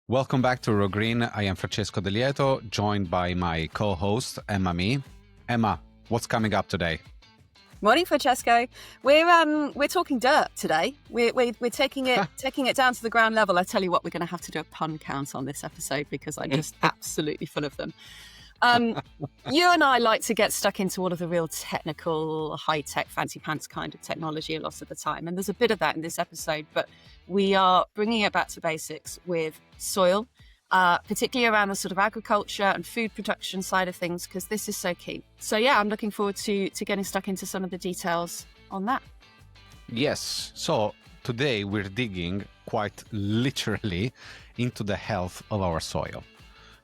Welcome back to Raw Green. I am Francesco De Lieto, joined by my co-host, Emma Mee. Emma, what's coming up today? Morning, Francesco. We're talking dirt today. We're taking it down to the ground level. I tell you what, we're going to have to do a pun count on this episode because I'm just absolutely full of them. You and I like to get stuck into all of the real technical, high-tech, fancy pants kind of technology a lot of the time. And there's a bit of that in this episode, but we are bringing it back to basics with soil, particularly around the sort of agriculture and food production side of things, because this is so key. So yeah, I'm looking forward to getting stuck into some of the details on that. Yes. So today we're digging quite literally into the health of our soil.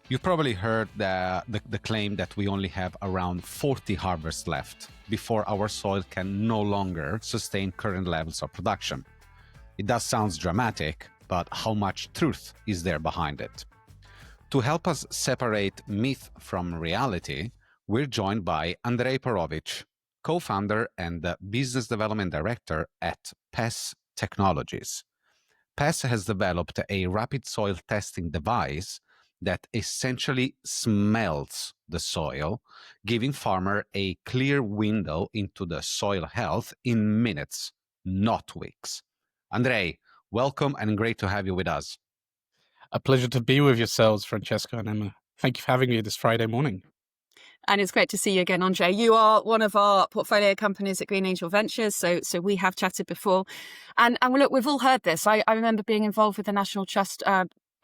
You've probably heard the claim that we only have around 40 harvests left before our soil can no longer sustain current levels of production. It does sound dramatic, but how much truth is there behind it? To help us separate myth from reality, we're joined by Andrej Porovic, co-founder and business development director at PES Technologies. PES has developed a rapid soil testing device that essentially smells the soil, giving farmer a clear window into the soil health in minutes, not weeks. Andrej, welcome and great to have you with us. A pleasure to be with yourselves, Francesco and Emma. Thank you for having me this Friday morning. And it's great to see you again, Andrej. You are one of our portfolio companies at Green Angel Ventures, so we have chatted before. And look, we've all heard this. I remember being involved with the National Trust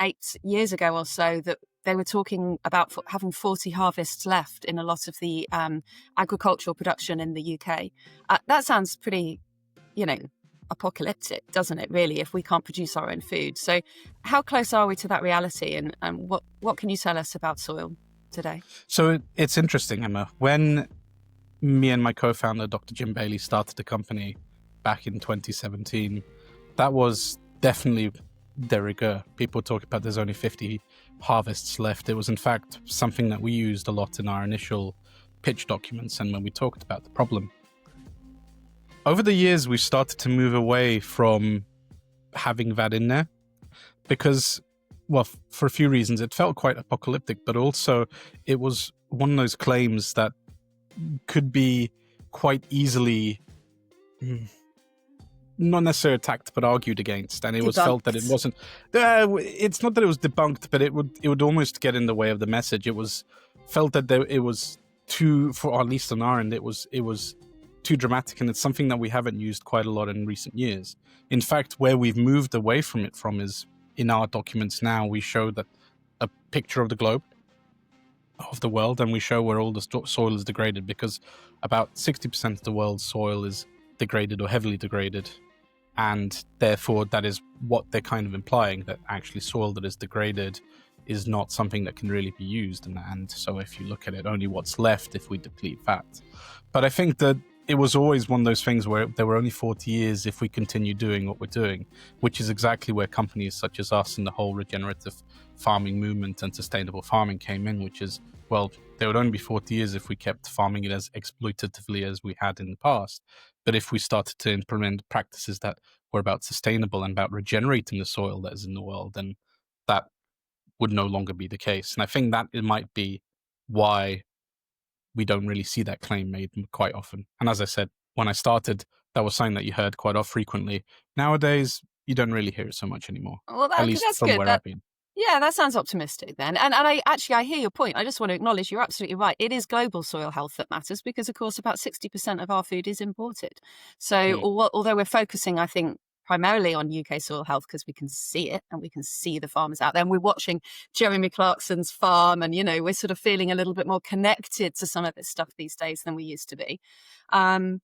8 years ago or so, that they were talking about having 40 harvests left in a lot of the agricultural production in the UK. That sounds pretty, apocalyptic, doesn't it, really, if we can't produce our own food? So how close are we to that reality, and what can you tell us about soil today? So it's interesting, Emma. When me and my co-founder, Dr. Jim Bailey, started the company back in 2017, that was definitely de rigueur. People talk about there's only 50 harvests left. It was, in fact, something that we used a lot in our initial pitch documents and when we talked about the problem. Over the years, we've started to move away from having that in there because, well, for a few reasons. It felt quite apocalyptic, but also it was one of those claims that could be quite easily not necessarily attacked, but argued against. And it was felt that it wasn't... it's not that it was debunked, but it would almost get in the way of the message. It was felt that it was too, for at least on our end, it was too dramatic, and it's something that we haven't used quite a lot in recent years. In fact, where we've moved away from it is in our documents now. We show that a picture of the globe, of the world, and we show where all the soil is degraded, because about 60% of the world's soil is degraded or heavily degraded, and therefore that is what they're kind of implying, that actually soil that is degraded is not something that can really be used, and so if you look at it, only what's left if we deplete that. But I think that it was always one of those things where there were only 40 years if we continue doing what we're doing, which is exactly where companies such as us and the whole regenerative farming movement and sustainable farming came in, which is, well, there would only be 40 years if we kept farming it as exploitatively as we had in the past. But if we started to implement practices that were about sustainable and about regenerating the soil that is in the world, then that would no longer be the case. And I think that it might be why we don't really see that claim made quite often. And as I said, when I started, that was something that you heard quite frequently. Nowadays, you don't really hear it so much anymore. Well, at least that's from good. where I've been. Yeah, that sounds optimistic then. And I hear your point. I just want to acknowledge you're absolutely right. It is global soil health that matters because, of course, about 60% of our food is imported. So although we're focusing, I think, primarily on UK soil health because we can see it and we can see the farmers out there, and we're watching Jeremy Clarkson's farm, and we're sort of feeling a little bit more connected to some of this stuff these days than we used to be. Then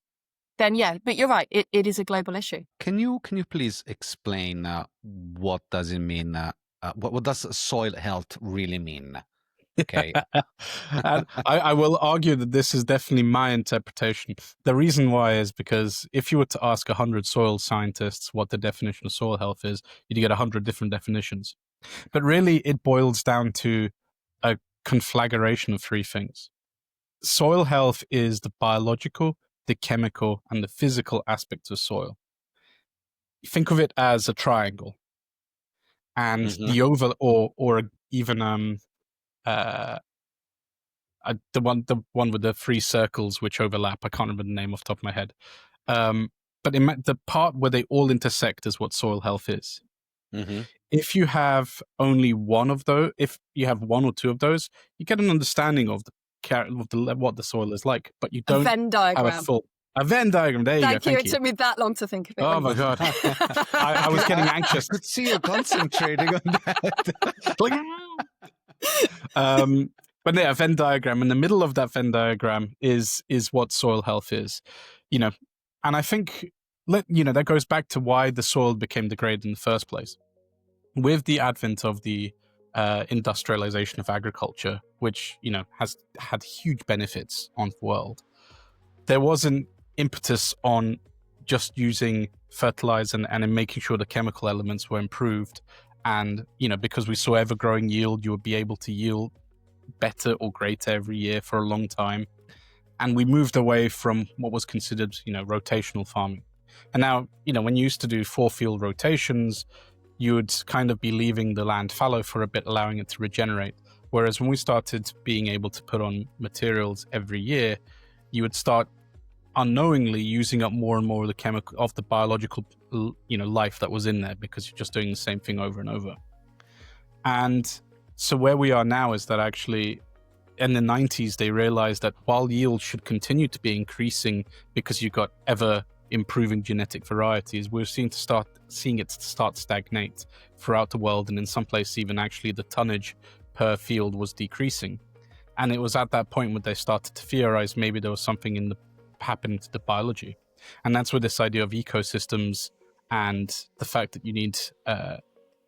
yeah, but you're right, it is a global issue. Can you please explain what does it mean? What does soil health really mean? Okay. And I will argue that this is definitely my interpretation. The reason why is because if you were to ask 100 soil scientists what the definition of soil health is, you'd get 100 different definitions. But really, it boils down to a conflagration of three things. Soil health is the biological, the chemical, and the physical aspects of soil. Think of it as a triangle. and the or even the one with the 3 circles which overlap. I can't remember the name off the top of my head. But the part where they all intersect is what soil health is. If you have only one of those, if you have 1 or 2 of those, you get an understanding of what the soil is like, but you don't Venn diagram. have a Venn diagram. There you go. Thank you. It took me that long to think of it. Oh my God. I was getting anxious. I could see you concentrating on that. But yeah, a Venn diagram. In the middle of that Venn diagram is what soil health is, and I think that goes back to why the soil became degraded in the first place. With the advent of the industrialization of agriculture, which has had huge benefits on the world, there was an impetus on just using fertilizer and in making sure the chemical elements were improved. And because we saw ever-growing yield, you would be able to yield better or greater every year for a long time. And we moved away from what was considered rotational farming. And now when you used to do 4-field rotations, you would kind of be leaving the land fallow for a bit, allowing it to regenerate. Whereas when we started being able to put on materials every year, you would start unknowingly using up more and more of the chemical, of the biological life that was in there, because you're just doing the same thing over and over. And so where we are now is that actually in the 90s, they realized that while yield should continue to be increasing because you've got ever improving genetic varieties, we're seeing it start stagnate throughout the world. And in some places, even actually the tonnage per field was decreasing. And it was at that point when they started to theorize maybe there was something happening to the biology. And that's where this idea of ecosystems and the fact that you need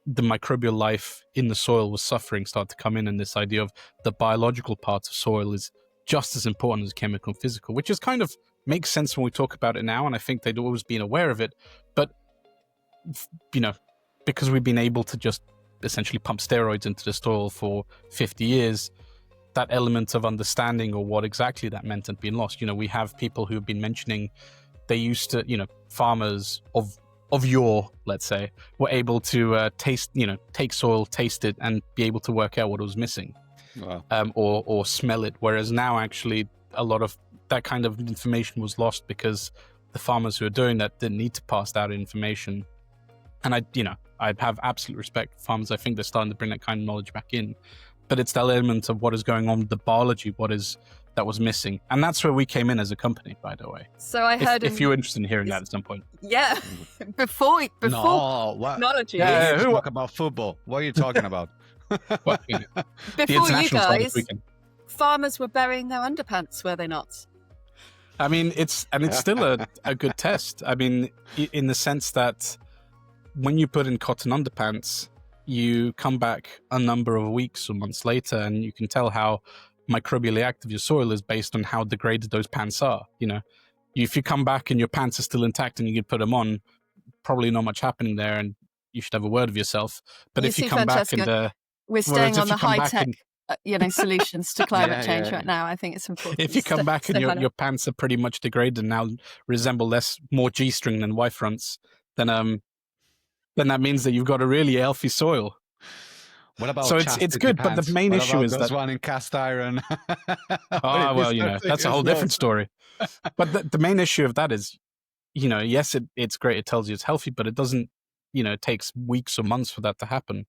the microbial life in the soil was suffering started to come in, and this idea of the biological parts of soil is just as important as chemical and physical, which is kind of makes sense when we talk about it now, and I think they'd always been aware of it. But because we've been able to just essentially pump steroids into the soil for 50 years, that element of understanding or what exactly that meant had been lost. We have people who have been mentioning they used to, farmers of yore, let's say, were able to take soil, taste it, and be able to work out what was missing. Wow. Or smell it. Whereas now, actually, a lot of that kind of information was lost because the farmers who are doing that didn't need to pass that information. And I have absolute respect for farmers. I think they're starting to bring that kind of knowledge back in. But it's that element of what is going on with the biology, that was missing. And that's where we came in as a company, by the way. So I heard... If you're interested in hearing that at some point. Yeah. Before no, what? technology. Yeah, who talk about football? What are you talking about? Before you guys, farmers were burying their underpants, were they not? I mean, it's still a good test. I mean, in the sense that when you put in cotton underpants, you come back a number of weeks or months later, and you can tell how microbially active your soil is based on how degraded those pants are. If you come back and your pants are still intact and you can put them on, probably not much happening there, and you should have a word of yourself. But if you come Francesca, back and we're staying on the high tech solutions to climate change right now. I think it's important. If you come back and your pants are pretty much degraded and now resemble more G-string than Y-fronts, then that means that you've got a really healthy soil. What about it's good, pants? But the main issue is that one in cast iron. That's a whole different story. But the main issue of that is, yes, it's great. It tells you it's healthy, but it doesn't. It takes weeks or months for that to happen.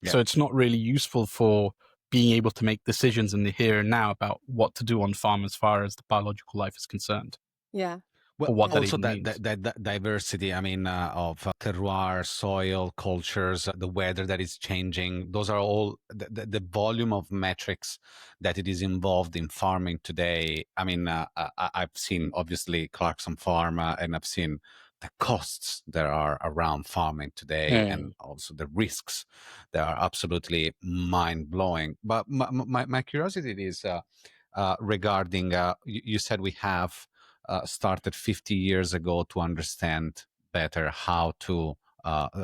Yeah. So it's not really useful for being able to make decisions in the here and now about what to do on farm as far as the biological life is concerned. Yeah. Well, also that diversity, of terroir, soil, cultures, the weather that is changing. Those are all the volume of metrics that it is involved in farming today. I've seen, obviously, Clarkson Farm, and I've seen the costs that are around farming today, and also the risks that are absolutely mind-blowing. But my curiosity is regarding, you said we have started 50 years ago to understand better how to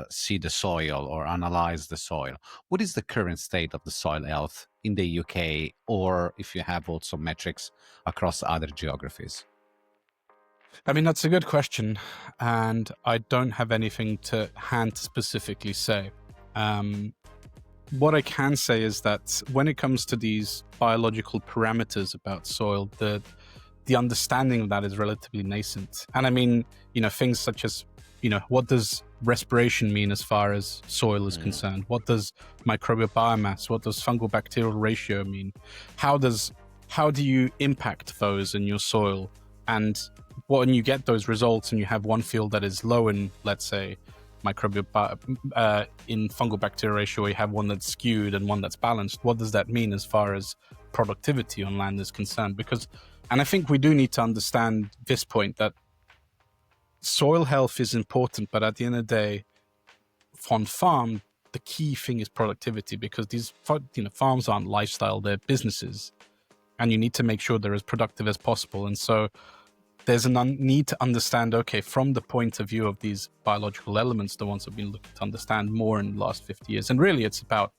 see the soil or analyze the soil. What is the current state of the soil health in the UK, or if you have also metrics across other geographies? That's a good question, and I don't have anything to hand to specifically say. What I can say is that when it comes to these biological parameters about soil, the understanding of that is relatively nascent. And I mean, things such as, what does respiration mean as far as soil is concerned? What does microbial biomass, what does fungal bacterial ratio mean? How do you impact those in your soil? And when you get those results and you have one field that is low in, let's say, microbial in fungal bacterial ratio, you have one that's skewed and one that's balanced, what does that mean as far as productivity on land is concerned? And I think we do need to understand this point, that soil health is important, but at the end of the day, on farm, the key thing is productivity, because these farms aren't lifestyle, they're businesses, and you need to make sure they're as productive as possible. And so there's a need to understand, okay, from the point of view of these biological elements, the ones that we've been looking to understand more in the last 50 years. And really it's about,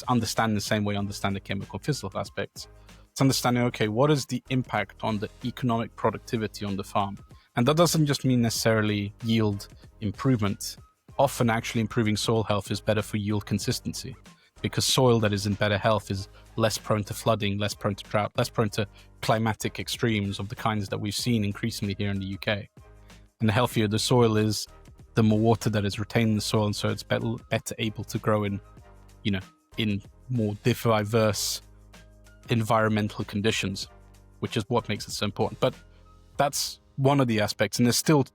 understanding the same way understand the chemical and physical aspects. It's understanding, okay, what is the impact on the economic productivity on the farm? And that doesn't just mean necessarily yield improvement. Often actually improving soil health is better for yield consistency, because soil that is in better health is less prone to flooding, less prone to drought, less prone to climatic extremes of the kinds that we've seen increasingly here in the UK. And the healthier the soil is, the more water that is retained in the soil, and so it's better able to grow in more diverse environmental conditions, which is what makes it so important. But that's one of the aspects, and there's still,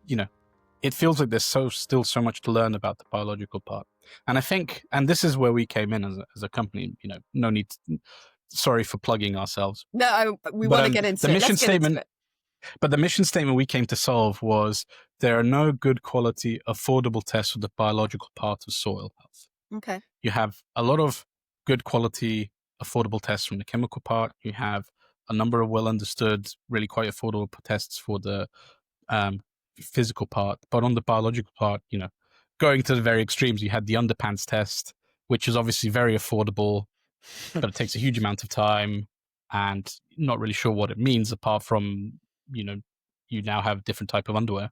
it feels like there's still so much to learn about the biological part. And I think, and this is where we came in as a company, no need to, sorry for plugging ourselves. No, we want to get into the it. mission statement. But the mission statement we came to solve was, there are no good quality, affordable tests for the biological part of soil health. Okay. You have a lot of good quality, affordable tests from the chemical part. You have a number of well understood, really quite affordable tests for the physical part. But on the biological part, going to the very extremes, you had the Underpants test, which is obviously very affordable, but it takes a huge amount of time, and not really sure what it means apart from, you now have different type of underwear.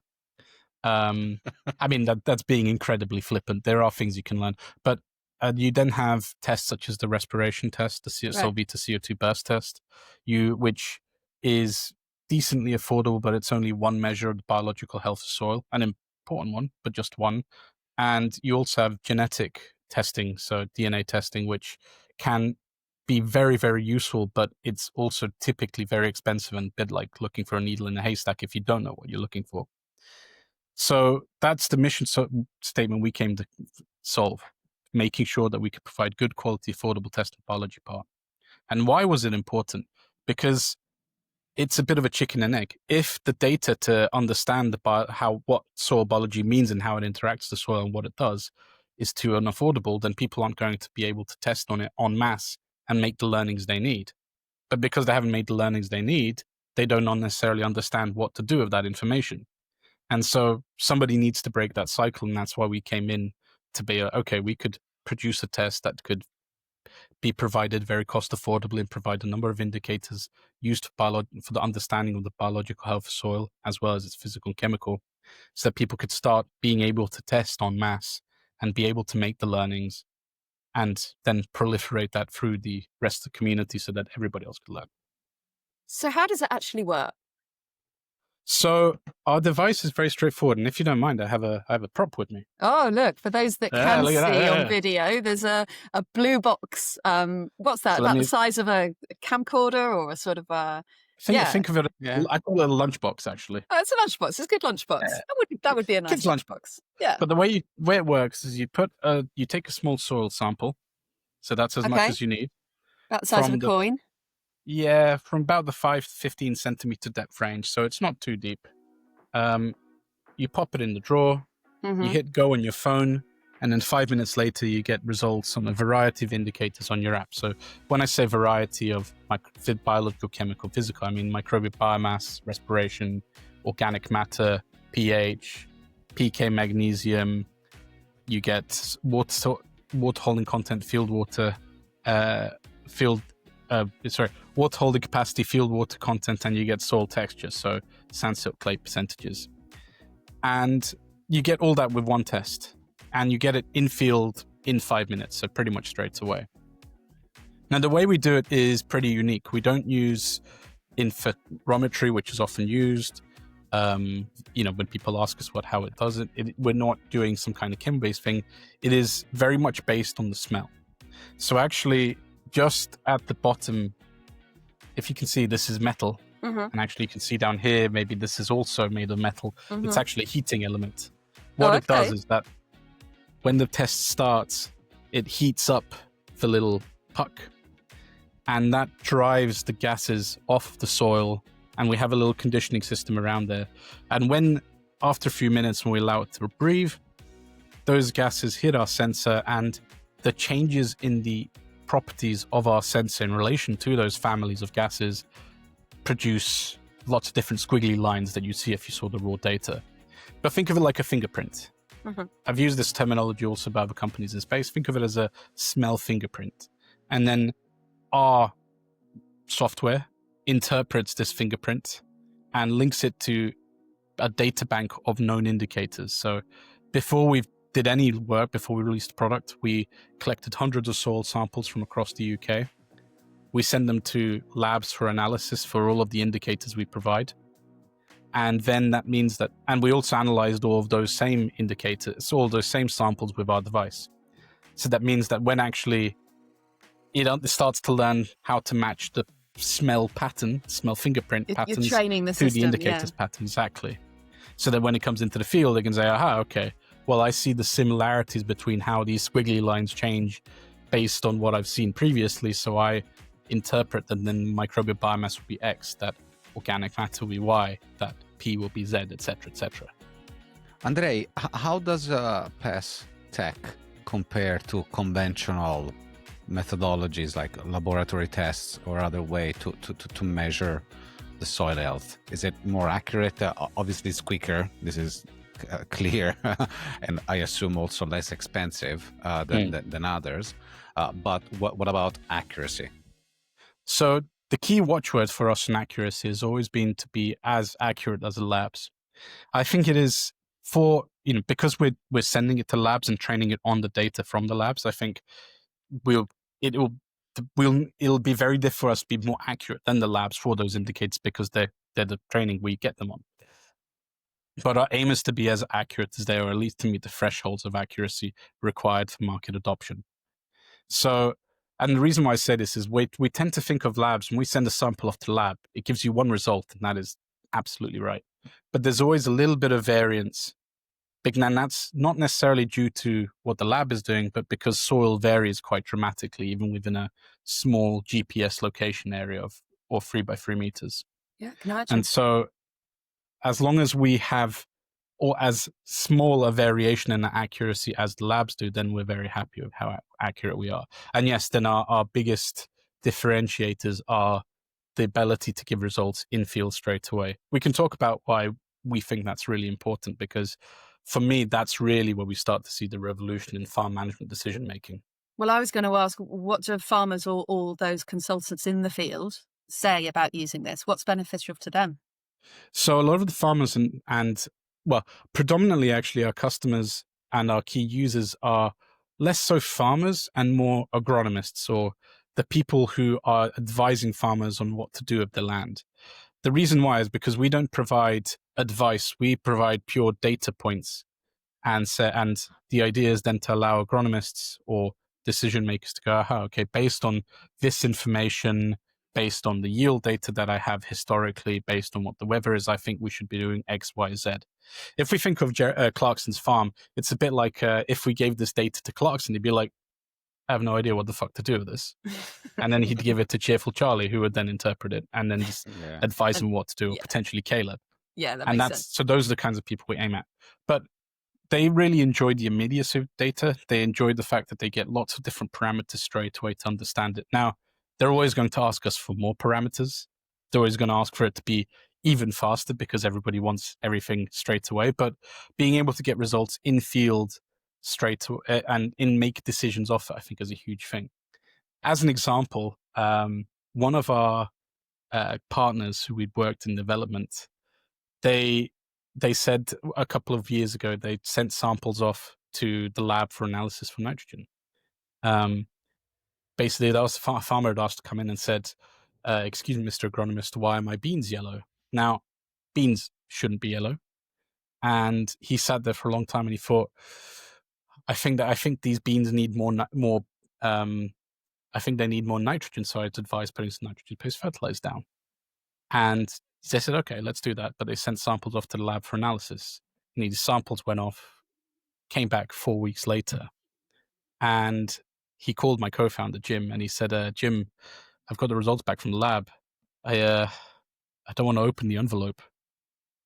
I mean, that's being incredibly flippant. There are things you can learn, but you then have tests such as the respiration test, the Solvita CO2 burst test, which is decently affordable, but it's only one measure of the biological health of soil, an important one, but just one. And you also have genetic testing, so DNA testing, which can be very, very useful, but it's also typically very expensive and a bit like looking for a needle in a haystack if you don't know what you're looking for. So that's the mission statement we came to solve, making sure that we could provide good quality, affordable testing biology part. And why was it important? Because it's a bit of a chicken and egg. If the data to understand what soil biology means and how it interacts with the soil and what it does is too unaffordable, then people aren't going to be able to test on it en masse and make the learnings they need. But because they haven't made the learnings they need, they don't necessarily understand what to do with that information. And so somebody needs to break that cycle, and that's why we came in to be, okay, we could produce a test that could be provided very cost affordably and provide a number of indicators used for the understanding of the biological health of soil, as well as its physical and chemical, so that people could start being able to test en masse and be able to make the learnings and then proliferate that through the rest of the community so that everybody else could learn. So how does it actually work? So our device is very straightforward, and if you don't mind, I have a prop with me. Oh, look, for those that can see on video, there's a blue box. What's that? So about the size of a camcorder or a sort of a... Think of it, I call it a lunchbox, actually. Oh, it's a lunchbox. It's a good lunchbox. Yeah. That would be a nice lunchbox. Yeah. But the way it works is you take a small soil sample, so that's as much as you need. About the size of a coin? Yeah, from about the 5 to 15 centimeter depth range, so it's not too deep. You pop it in the drawer, you hit go on your phone, and then 5 minutes later you get results on a variety of indicators on your app. So when I say variety of biological, chemical, physical, I mean microbial biomass, respiration, organic matter, pH, PK magnesium. You get water holding content, field water, water holding capacity, field water content, and you get soil texture, so sand, silt, clay percentages. And you get all that with one test, and you get it in field in 5 minutes, so pretty much straight away. Now, the way we do it is pretty unique. We don't use interferometry, which is often used. When people ask us how it does it, we're not doing some kind of chem-based thing. It is very much based on the smell. So actually, just at the bottom, if you can see, this is metal. And actually you can see down here, maybe this is also made of metal. It's actually a heating element. What it does is that when the test starts, it heats up the little puck, and that drives the gases off the soil, and we have a little conditioning system around there. And after a few minutes, when we allow it to breathe, those gases hit our sensor, and the changes in the properties of our sensor in relation to those families of gases produce lots of different squiggly lines that you see if you saw the raw data. But think of it like a fingerprint. I've used this terminology also by other companies in space. Think of it as a smell fingerprint. And then our software interprets this fingerprint and links it to a data bank of known indicators. So before we did any work, before we released the product, we collected hundreds of soil samples from across the UK. We send them to labs for analysis for all of the indicators we provide. And then that means that, and we also analyzed all of those same indicators, all those same samples with our device. So that means that when actually it starts to learn how to match the smell fingerprint patterns to the indicators pattern, exactly. So that when it comes into the field, it can say, aha, okay, well, I see the similarities between how these squiggly lines change based on what I've seen previously. So I interpret that then microbial biomass will be X, that organic matter will be Y, that P will be Z, etc., etc. Andrei, how does PES tech compare to conventional methodologies like laboratory tests or other way to measure the soil health? Is it more accurate? Obviously, it's quicker. This is clear, and I assume also less expensive than others. But what about accuracy? So the key watchword for us in accuracy has always been to be as accurate as the labs. I think it is because we're sending it to labs and training it on the data from the labs. I think it'll be very difficult for us to be more accurate than the labs for those indicators because they're the training we get them on. But our aim is to be as accurate as they are, or at least to meet the thresholds of accuracy required for market adoption. So, and the reason why I say this is we tend to think of labs, when we send a sample off to the lab, it gives you one result, and that is absolutely right. But there's always a little bit of variance. And that's not necessarily due to what the lab is doing, but because soil varies quite dramatically, even within a small GPS location area or 3 by 3 meters. Yeah, can I imagine? And so as long as we have, or as small a variation in the accuracy as the labs do, then we're very happy with how accurate we are. And yes, then our biggest differentiators are the ability to give results in field straight away. We can talk about why we think that's really important, because for me, that's really where we start to see the revolution in farm management decision making. Well, I was going to ask, what do farmers or all those consultants in the field say about using this? What's beneficial to them? So a lot of the farmers and predominantly actually our customers and our key users are less so farmers and more agronomists, or the people who are advising farmers on what to do with the land. The reason why is because we don't provide advice, we provide pure data points. And the idea is then to allow agronomists or decision makers to go, okay, based on this information, based on the yield data that I have historically, based on what the weather is, I think we should be doing X, Y, Z. If we think of Clarkson's farm, it's a bit like if we gave this data to Clarkson, he'd be like, I have no idea what the fuck to do with this. And then he'd give it to Cheerful Charlie, who would then interpret it and then just advise him what to do, or potentially Caleb. Yeah, that makes sense. So those are the kinds of people we aim at. But they really enjoyed the immediacy data. They enjoyed the fact that they get lots of different parameters straight away to understand it. Now, they're always going to ask us for more parameters. They're always going to ask for it to be even faster because everybody wants everything straight away. But being able to get results in field straight away and make decisions off it, I think is a huge thing. As an example, one of our partners who we'd worked in development, they said a couple of years ago, they sent samples off to the lab for analysis for nitrogen. Basically, that was a farmer had asked to come in and said, excuse me, Mr. Agronomist, why are my beans yellow? Now, beans shouldn't be yellow. And he sat there for a long time and he thought, I think these beans need more I think they need more nitrogen, so I'd advise putting some nitrogen-based fertilizer down. And they said, okay, let's do that. But they sent samples off to the lab for analysis. And these samples went off, came back 4 weeks later. And he called my co-founder, Jim, and he said, Jim, I've got the results back from the lab. I don't want to open the envelope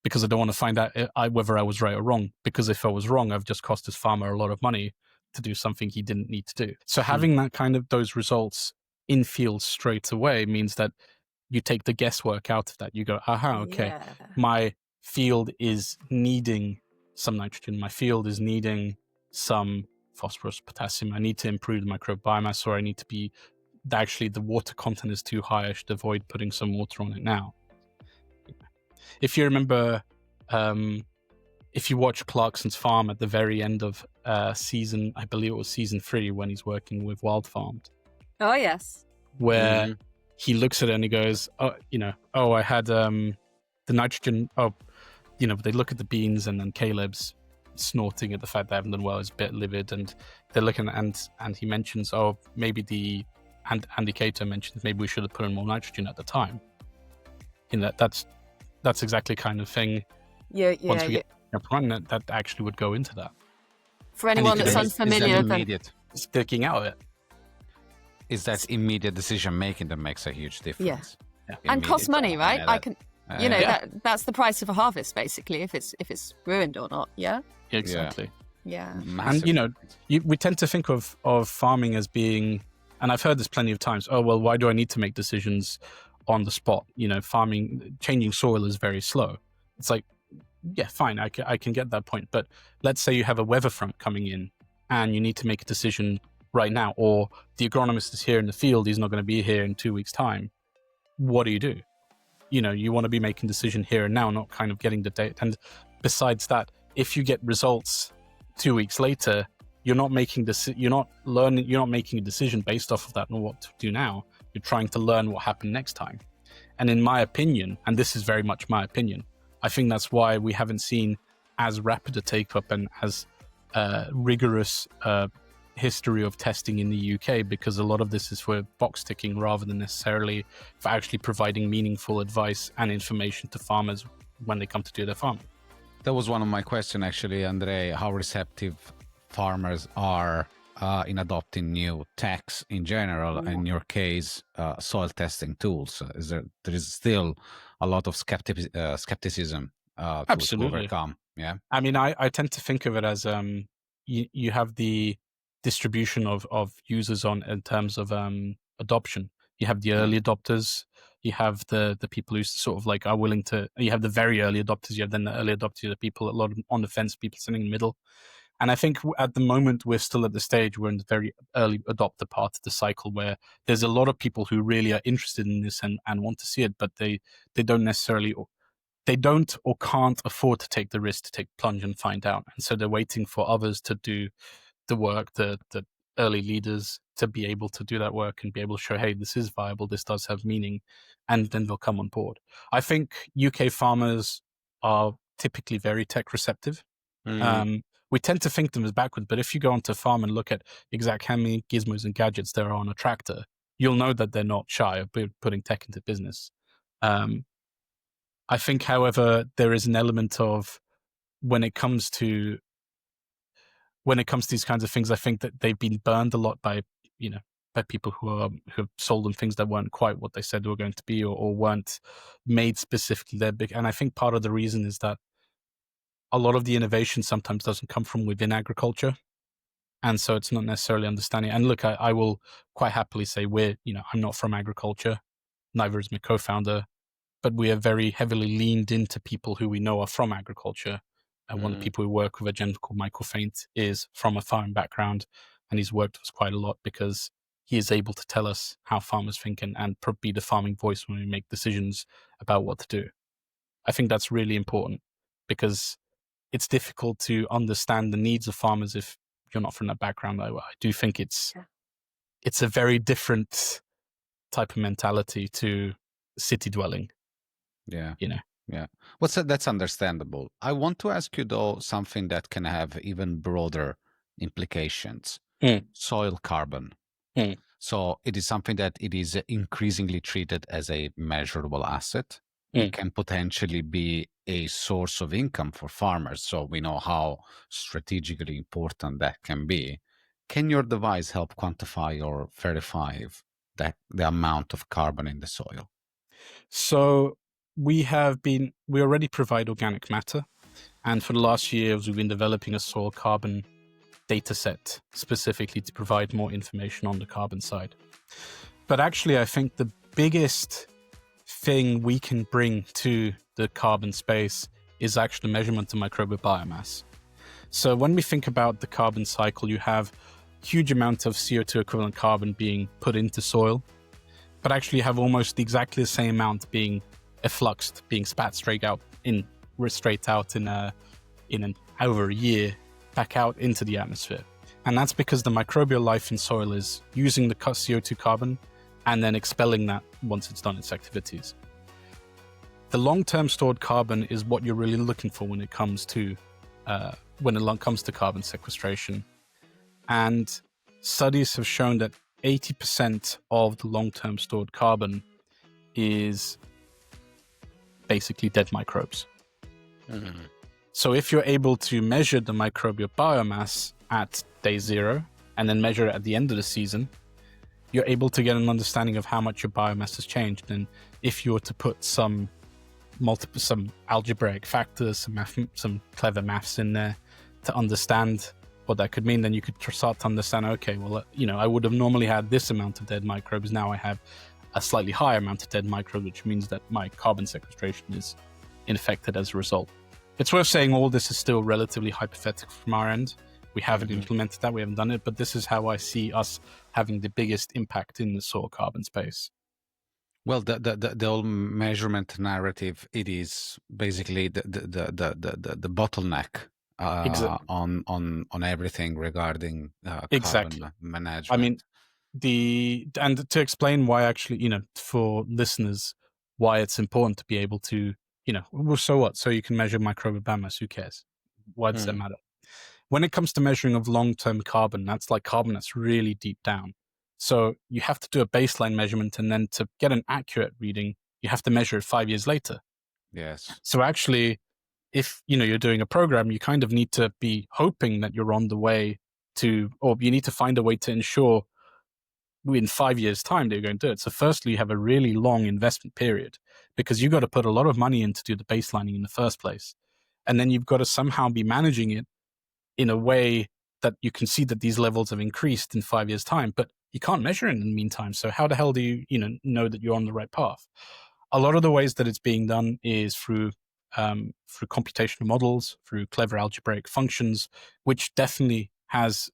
because I don't want to find out whether I was right or wrong. Because if I was wrong, I've just cost this farmer a lot of money to do something he didn't need to do. So having that kind of those results in field straight away means that you take the guesswork out of that. You go, okay, my field is needing some nitrogen. My field is needing some phosphorus, potassium. I need to improve the microbial biomass, or I need to be, actually the water content is too high. I should avoid putting some water on it now. If you remember, if you watch Clarkson's farm at the very end of season, I believe it was season 3, when he's working with Wild Farmed. Oh, yes. Where he looks at it and he goes, I had the nitrogen. They look at the beans, and then Caleb's snorting at the fact they haven't done well. He's a bit livid, and they're looking and he mentions, maybe Andy Cato mentions maybe we should have put in more nitrogen at the time. That's exactly the kind of thing. Once we get up running, that actually would go into that. For anyone that's unfamiliar, sticking out of it. Is that immediate decision making that makes a huge difference? Yeah. And costs money, right? That's the price of a harvest, basically, if it's ruined or not. Yeah. Exactly. Yeah. Massive. And we tend to think of farming as being, and I've heard this plenty of times. Oh well, why do I need to make decisions on the spot? Farming, changing soil is very slow. It's like, yeah, fine, I can get that point. But let's say you have a weather front coming in, and you need to make a decision right now, or the agronomist is here in the field, he's not going to be here in 2 weeks' time. What do? You want to be making a decision here and now, not kind of getting the date. And besides that, if you get results 2 weeks later, you're not making a decision based off of that and what to do now. You're trying to learn what happened next time. And in my opinion, and this is very much my opinion, I think that's why we haven't seen as rapid a take-up and as rigorous history of testing in the UK, because a lot of this is for box ticking rather than necessarily for actually providing meaningful advice and information to farmers when they come to do their farming. That was one of my questions, actually, Andre, how receptive farmers are in adopting new techs in general, in your case, soil testing tools. There is still a lot of skepticism to overcome. Yeah. I mean, I tend to think of it as you have the distribution of users in terms of adoption. You have the early adopters, you have the people who sort of like are willing to, you have the very early adopters, you have then the early adopters, the people a lot of on the fence, people sitting in the middle. And I think at the moment we're still at the stage, we're in the very early adopter part of the cycle, where there's a lot of people who really are interested in this and want to see it, but they don't necessarily, they don't or can't afford to take the risk to take plunge and find out. And so they're waiting for others to do the work, the early leaders to be able to do that work and be able to show, hey, this is viable, this does have meaning, and then they'll come on board. I think UK farmers are typically very tech receptive. We tend to think them as backward, but if you go onto a farm and look at exactly how many gizmos and gadgets there are on a tractor, you'll know that they're not shy of putting tech into business. I think, however, there is an element of when it comes to these kinds of things, I think that they've been burned a lot by people who have sold them things that weren't quite what they said they were going to be, or weren't made specifically there big. And I think part of the reason is that a lot of the innovation sometimes doesn't come from within agriculture. And so it's not necessarily understanding. And look, I will quite happily say I'm not from agriculture, neither is my co-founder, but we are very heavily leaned into people who we know are from agriculture. And one of the people we work with, a gentleman called Michael Faint, is from a farming background, and he's worked with us quite a lot because he is able to tell us how farmers think and be the farming voice when we make decisions about what to do. I think that's really important, because it's difficult to understand the needs of farmers if you're not from that background. I do think it's it's a very different type of mentality to city dwelling. Yeah. You know. Yeah. That's understandable. I want to ask you though something that can have even broader implications. Soil carbon. So it is something that it is increasingly treated as a measurable asset. It can potentially be a source of income for farmers. So we know how strategically important that can be. Can your device help quantify or verify that the amount of carbon in the soil? So we already provide organic matter. And for the last years, we've been developing a soil carbon data set specifically to provide more information on the carbon side. But actually, I think the biggest thing we can bring to the carbon space is actually measurement of microbial biomass. So when we think about the carbon cycle, you have huge amount of CO2 equivalent carbon being put into soil, but actually you have almost exactly the same amount being effluxed, being spat straight out in over a year back out into the atmosphere. And that's because the microbial life in soil is using the CO2 carbon and then expelling that once it's done its activities. The long-term stored carbon is what you're really looking for when it comes to carbon sequestration. And studies have shown that 80% of the long-term stored carbon is basically dead microbes. Mm-hmm. So if you're able to measure the microbial biomass at day 0 and then measure it at the end of the season, you're able to get an understanding of how much your biomass has changed. And if you were to put some algebraic factors, some clever maths in there to understand what that could mean, then you could start to understand, okay, well, I would have normally had this amount of dead microbes. Now I have a slightly higher amount of dead microbes, which means that my carbon sequestration is unaffected as a result. It's worth saying all this is still relatively hypothetical from our end. We haven't implemented that, we haven't done it, but this is how I see us having the biggest impact in the soil carbon space. Well, the whole measurement narrative, it is basically the bottleneck on everything regarding carbon management. I mean, and to explain why actually, for listeners, why it's important to be able to, well, so what? So you can measure microbial biomass, who cares? Why does that matter? When it comes to measuring of long-term carbon, that's like carbon that's really deep down. So you have to do a baseline measurement, and then to get an accurate reading, you have to measure it 5 years later. Yes. So actually, if you're doing a program, you kind of need to be hoping that you're on the way to, or you need to find a way to ensure in 5 years' time that you're going to do it. So firstly, you have a really long investment period because you've got to put a lot of money in to do the baselining in the first place. And then you've got to somehow be managing it in a way that you can see that these levels have increased in 5 years' time, but you can't measure it in the meantime. So how the hell do you, know that you're on the right path? A lot of the ways that it's being done is through computational models, through clever algebraic functions, which definitely has,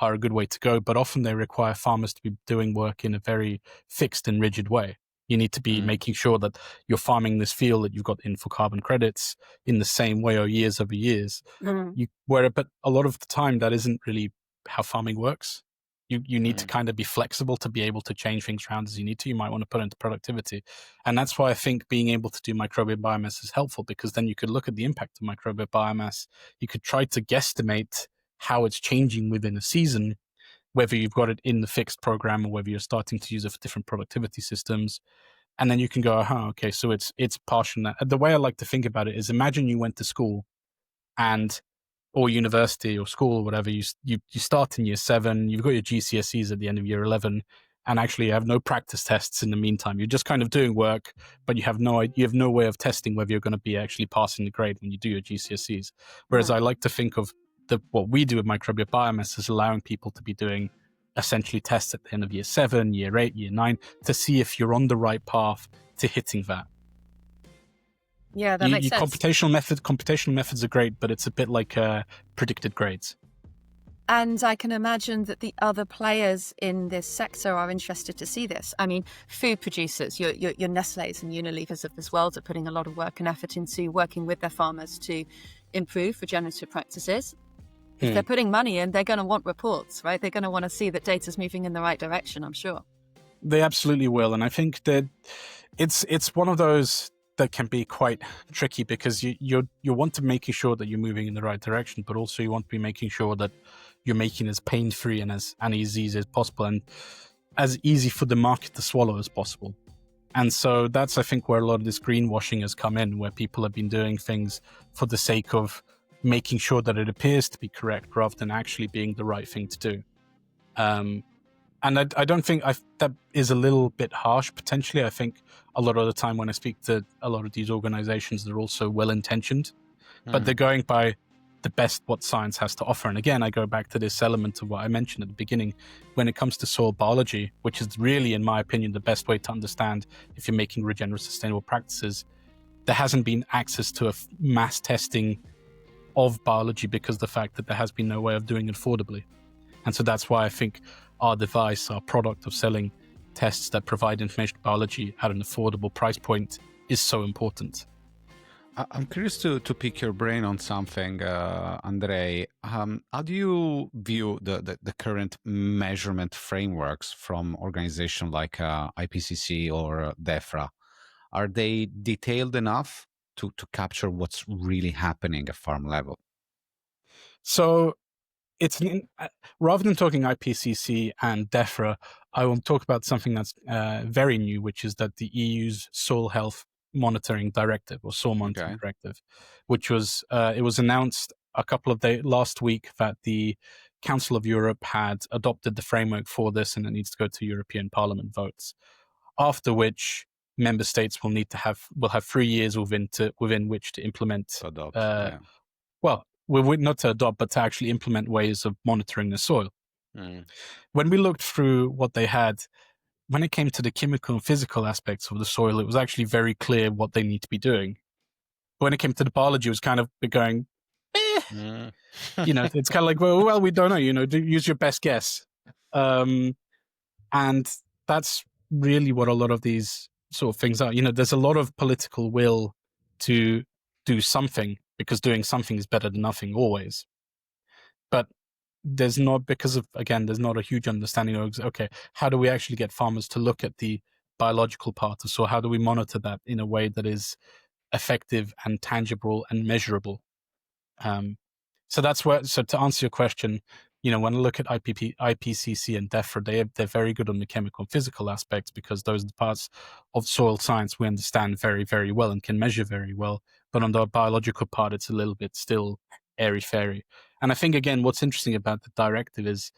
are a good way to go. But often they require farmers to be doing work in a very fixed and rigid way. You need to be making sure that you're farming this field that you've got in for carbon credits in the same way or years over years. But a lot of the time, that isn't really how farming works. You need to kind of be flexible to be able to change things around as you need to. You might want to put into productivity. And that's why I think being able to do microbial biomass is helpful, because then you could look at the impact of microbial biomass. You could try to guesstimate how it's changing within a season, whether you've got it in the fixed program or whether you're starting to use it for different productivity systems. And then you can go, okay, so it's partial. The way I like to think about it is, imagine you went to school or university or school or whatever, you start in year 7, you've got your GCSEs at the end of year 11, and actually you have no practice tests in the meantime. You're just kind of doing work, but you have no way of testing whether you're going to be actually passing the grade when you do your GCSEs. Whereas I like to think of what we do with microbial biomass is allowing people to be doing essentially tests at the end of year 7, year 8, year 9, to see if you're on the right path to hitting that. Yeah, that makes sense. Computational methods are great, but it's a bit like predicted grades. And I can imagine that the other players in this sector are interested to see this. I mean, food producers, your Nestle's and Unilevers of this world are putting a lot of work and effort into working with their farmers to improve regenerative practices. if they're putting money in, they're going to want reports, right? They're going to want to see that data's moving in the right direction, I'm sure. They absolutely will. And I think that it's one of those that can be quite tricky, because you want to making sure that you're moving in the right direction, but also you want to be making sure that you're making it as pain-free and as easy as possible, and as easy for the market to swallow as possible. And so that's, I think, where a lot of this greenwashing has come in, where people have been doing things for the sake of making sure that it appears to be correct rather than actually being the right thing to do. And I don't think that is a little bit harsh, potentially. I think a lot of the time when I speak to a lot of these organizations, they're also well-intentioned, but they're going by the best what science has to offer. And again, I go back to this element of what I mentioned at the beginning, when it comes to soil biology, which is really, in my opinion, the best way to understand if you're making regenerative sustainable practices. There hasn't been access to a mass testing of biology because of the fact that there has been no way of doing it affordably. And so that's why I think our device, our product of selling tests that provide information biology at an affordable price point is so important. I'm curious to pick your brain on something, Andrei. How do you view the current measurement frameworks from organizations like IPCC or DEFRA? Are they detailed enough to capture what's really happening at farm level? So it's rather than talking IPCC and DEFRA, I will talk about something that's very new, which is that the EU's Soil Health Monitoring Directive, or Soil Monitoring Directive, which was it was announced a couple of days last week that the Council of Europe had adopted the framework for this, and it needs to go to European Parliament votes. After which, member states will have 3 years within which to implement. Adopt, Well, not to adopt, but to actually implement ways of monitoring the soil. When we looked through what they had, when it came to the chemical and physical aspects of the soil, it was actually very clear what they need to be doing. But when it came to the biology, it was kind of going, it's kind of like, well, we don't know, use your best guess. And that's really what a lot of these sort of things are. There's a lot of political will to do something, because doing something is better than nothing always. But there's not a huge understanding of, okay, how do we actually get farmers to look at the biological part of soil? How do we monitor that in a way that is effective and tangible and measurable? So to answer your question, when I look at IPCC and DEFRA, they're very good on the chemical and physical aspects, because those are the parts of soil science we understand very, very well and can measure very well. But on the biological part, it's a little bit still airy-fairy. And I think, again, what's interesting about the directive is,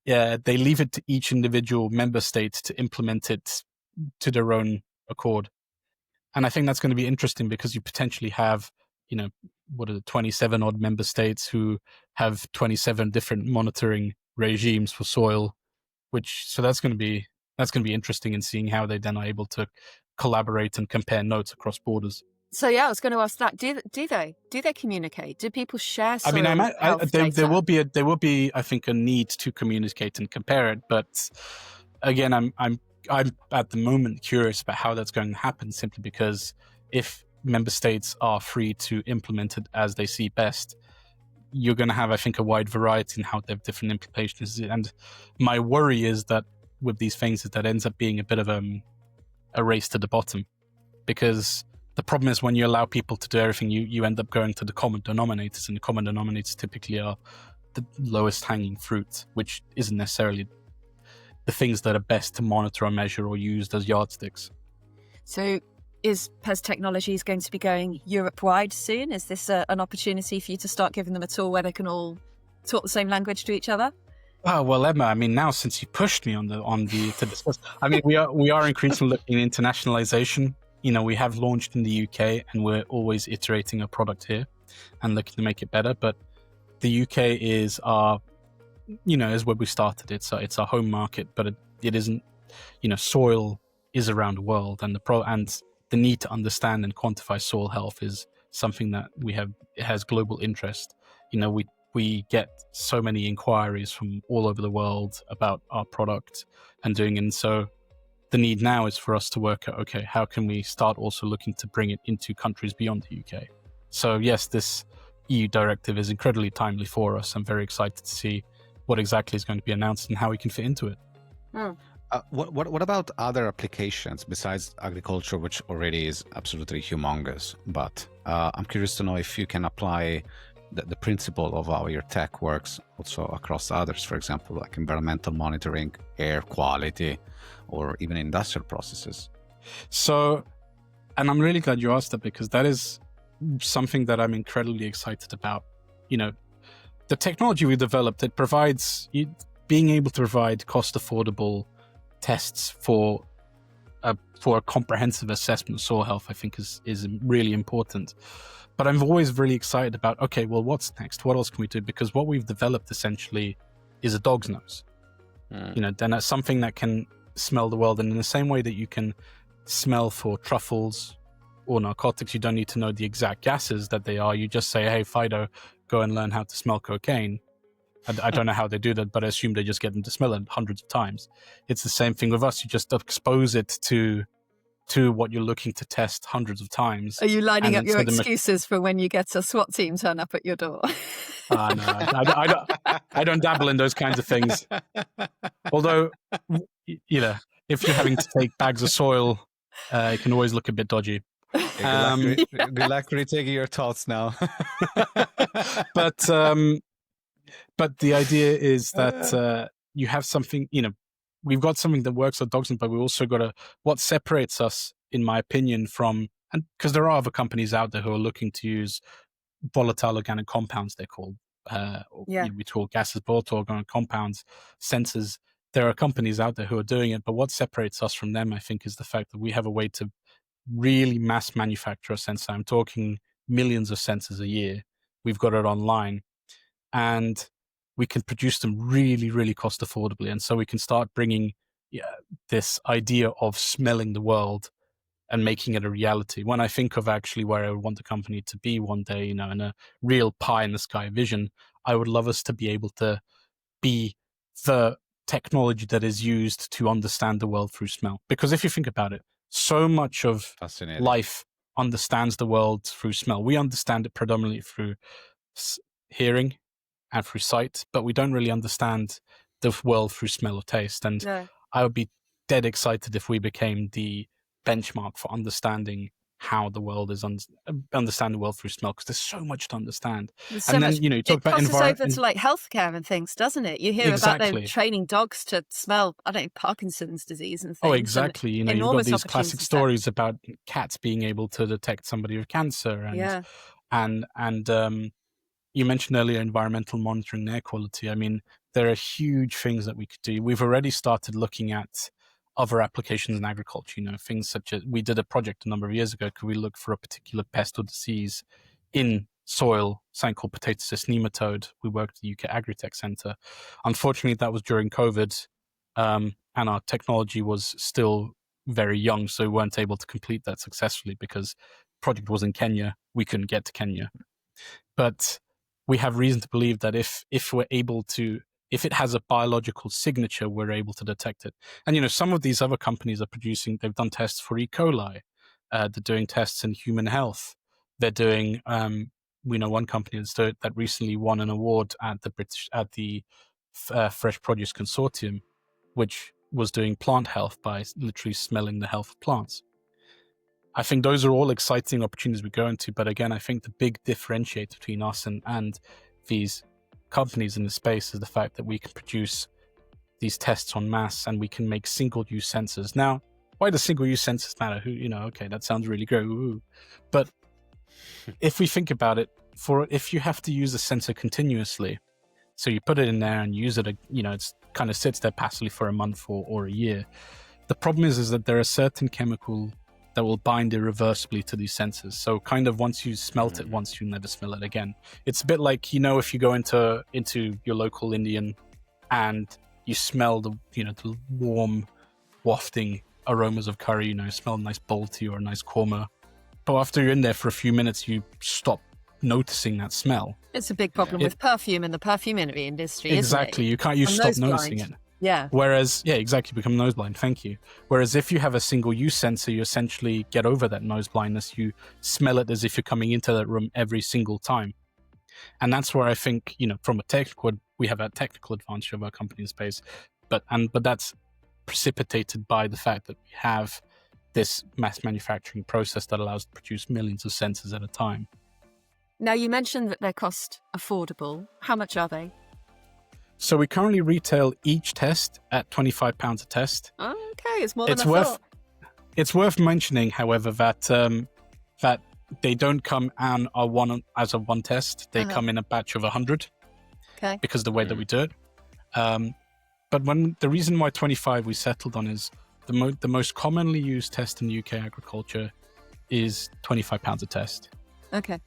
they leave it to each individual member state to implement it to their own accord. And I think that's going to be interesting, because you potentially have, 27 odd member states who have 27 different monitoring regimes for soil, so that's going to be interesting in seeing how they then are able to collaborate and compare notes across borders. So I was going to ask that. Do they communicate? Do people share soil there will be I think a need to communicate and compare it, but again, I'm at the moment curious about how that's going to happen, simply because if member states are free to implement it as they see best, you're going to have, I think, a wide variety in how they have different implications. And my worry is that with these things, that ends up being a bit of a race to the bottom, because the problem is when you allow people to do everything, you end up going to the common denominators, and the common denominators typically are the lowest hanging fruit, which isn't necessarily the things that are best to monitor or measure or used as yardsticks. So is PES Technologies going to be going Europe-wide soon? Is this an opportunity for you to start giving them a tool where they can all talk the same language to each other? Oh, well, Emma, now since you pushed me on the to discuss, we are increasingly looking at internationalization. We have launched in the UK, and we're always iterating a product here and looking to make it better. But the UK is is where we started. It's our home market, but it isn't. Soil is around the world, and the need to understand and quantify soil health is something that it has global interest. We get so many inquiries from all over the world about our product and doing it. And so the need now is for us to work out, okay, how can we start also looking to bring it into countries beyond the UK? So yes, this EU directive is incredibly timely for us. I'm very excited to see what exactly is going to be announced and how we can fit into it. What about other applications besides agriculture, which already is absolutely humongous? But I'm curious to know if you can apply the principle of how your tech works also across others, for example, like environmental monitoring, air quality, or even industrial processes. So, and I'm really glad you asked that, because that is something that I'm incredibly excited about. The technology we developed, it provides, being able to provide cost affordable tests for a comprehensive assessment of soil health, I think is really important. But I'm always really excited about, okay, well, what's next? What else can we do? Because what we've developed essentially is a dog's nose. Then that's something that can smell the world. And in the same way that you can smell for truffles or narcotics, you don't need to know the exact gases that they are. You just say, hey, Fido, go and learn how to smell cocaine. I don't know how they do that, but I assume they just get them to smell it hundreds of times. It's the same thing with us. You just expose it to what you're looking to test hundreds of times. Are you lining up your excuses for when you get a SWAT team turn up at your door? No, I don't dabble in those kinds of things. Although, if you're having to take bags of soil, it can always look a bit dodgy. Good luck retaking your thoughts now. But the idea is that you have something, we've got something that works on dogs, but we also got what separates us, in my opinion, from, and because there are other companies out there who are looking to use volatile organic compounds, they're called, we call gases, volatile organic compounds, sensors. There are companies out there who are doing it, but what separates us from them, I think, is the fact that we have a way to really mass manufacture a sensor. I'm talking millions of sensors a year. We've got it online, and we can produce them really, really cost affordably. And so we can start bringing this idea of smelling the world and making it a reality. When I think of actually where I would want the company to be one day, in a real pie in the sky vision, I would love us to be able to be the technology that is used to understand the world through smell. Because if you think about it, so much of life understands the world through smell. We understand it predominantly through hearing and through sight, but we don't really understand the world through smell or taste. And I would be dead excited if we became the benchmark for understanding how the world is, understand the world through smell, because there's so much to understand. And then, you talk about environment. It crosses over to like healthcare and things, doesn't it? You hear about them training dogs to smell, Parkinson's disease and things. Oh, exactly. You've got these classic stories about cats being able to detect somebody with cancer. And you mentioned earlier environmental monitoring and air quality. I mean, there are huge things that we could do. We've already started looking at other applications in agriculture, things such as, we did a project a number of years ago. Could we look for a particular pest or disease in soil, something called potato cyst nematode? We worked at the UK Agritech Centre. Unfortunately, that was during COVID, and our technology was still very young, so we weren't able to complete that successfully because the project was in Kenya. We couldn't get to Kenya. But we have reason to believe that if we're able to, if it has a biological signature, we're able to detect it. And, some of these other companies are producing, they've done tests for E. coli. They're doing tests in human health. They're doing, we know one company that recently won an award at the Fresh Produce Consortium, which was doing plant health by literally smelling the health of plants. I think those are all exciting opportunities we go into. But again, I think the big differentiator between us and these companies in the space is the fact that we can produce these tests en masse and we can make single-use sensors. Now, why do single-use sensors matter? Okay, that sounds really great. Ooh. But if we think about it, if you have to use a sensor continuously, so you put it in there and use it, it kind of sits there passively for a month or a year. The problem is that there are certain chemical that will bind irreversibly to these sensors. So kind of once you smelt it once, you never smell it again. It's a bit like, if you go into your local Indian and you smell the warm wafting aromas of curry, smell a nice bolti or a nice korma. But after you're in there for a few minutes, you stop noticing that smell. It's a big problem with perfume in the perfumery industry, exactly. Isn't it? You stop noticing it. Yeah. Whereas, exactly, become nose blind. Thank you. Whereas if you have a single-use sensor, you essentially get over that nose blindness. You smell it as if you're coming into that room every single time. And that's where I think, from we have a technical advantage of our company in space, but that's precipitated by the fact that we have this mass manufacturing process that allows us to produce millions of sensors at a time. Now, you mentioned that they're cost affordable. How much are they? So we currently retail each test at £25 a test. Okay, it's more than I thought. It's worth mentioning, however, that they don't come as a one test. They come in a batch of 100. Okay. Because of the way that we do it. But the reason why 25 we settled on is the most commonly used test in UK agriculture is £25 a test. Okay.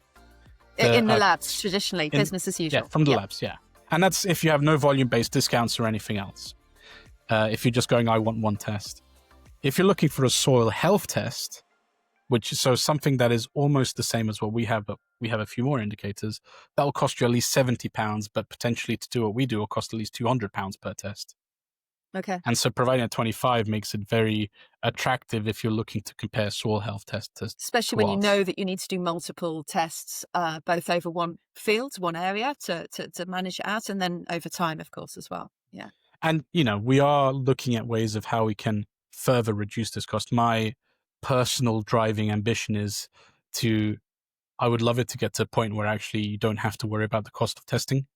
In the labs, traditionally, business as usual. Yeah, from the labs, yeah. And that's if you have no volume-based discounts or anything else. If you're just going, I want one test. If you're looking for a soil health test, so something that is almost the same as what we have, but we have a few more indicators, that will cost you at least £70, but potentially to do what we do will cost at least £200 per test. Okay. And so providing a 25 makes it very attractive if you're looking to compare soil health tests. Especially when you know that you need to do multiple tests, both over one field, one area to manage it out, and then over time, of course, as well. Yeah. And, we are looking at ways of how we can further reduce this cost. My personal driving ambition is I would love it to get to a point where actually you don't have to worry about the cost of testing.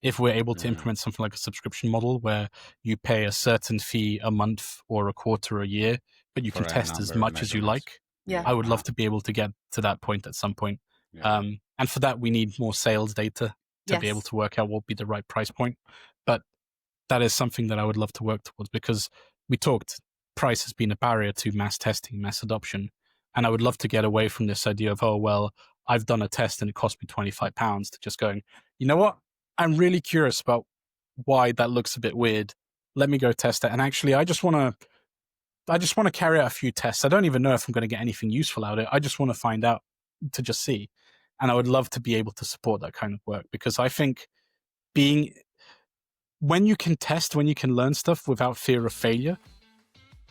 If we're able to implement something like a subscription model where you pay a certain fee a month or a quarter a year, but you can test as much as you like, I would love to be able to get to that point at some point. Yeah. And for that, we need more sales data to be able to work out what would be the right price point. But that is something that I would love to work towards, because we talked, price has been a barrier to mass testing, mass adoption. And I would love to get away from this idea of, I've done a test and it cost me £25, to just going, you know what? I'm really curious about why that looks a bit weird. Let me go test it. And actually, I just want to carry out a few tests. I don't even know if I'm going to get anything useful out of it. I just want to find out, to just see. And I would love to be able to support that kind of work, because I think when you can test, when you can learn stuff without fear of failure,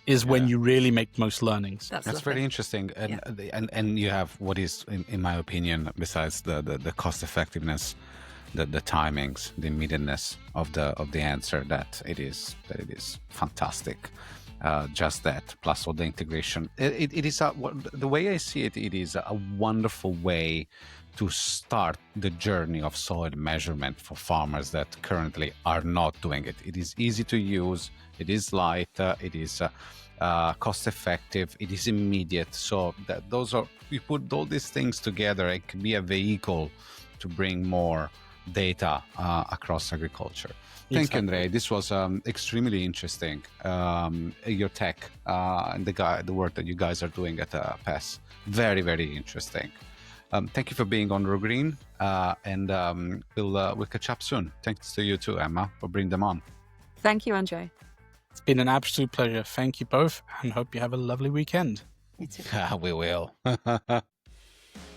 is when you really make most learnings. That's very interesting. And you have what is, in my opinion, besides the cost effectiveness, the timings, the immediateness of the answer, that it is fantastic. Just that, plus all the integration. It is the way I see it. It is a wonderful way to start the journey of soil measurement for farmers that currently are not doing it. It is easy to use. It is light. It is cost effective. It is immediate. So you put all these things together, it can be a vehicle to bring more data across agriculture. Thank you, Andrei. This was extremely interesting. Your tech and the work that you guys are doing at PES, very, very interesting. Thank you for being on Raw Green, and we'll catch up soon. Thanks to you too, Emma, for bringing them on. Thank you, Andrei. It's been an absolute pleasure. Thank you both, and hope you have a lovely weekend. You too. We will.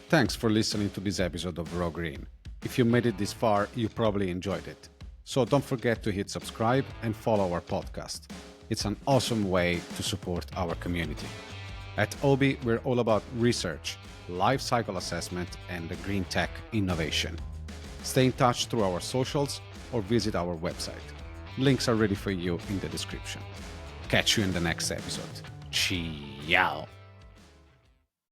Thanks for listening to this episode of Raw Green. If you made it this far, you probably enjoyed it. So don't forget to hit subscribe and follow our podcast. It's an awesome way to support our community. At Obi, we're all about research, life cycle assessment, and the green tech innovation. Stay in touch through our socials or visit our website. Links are ready for you in the description. Catch you in the next episode. Ciao.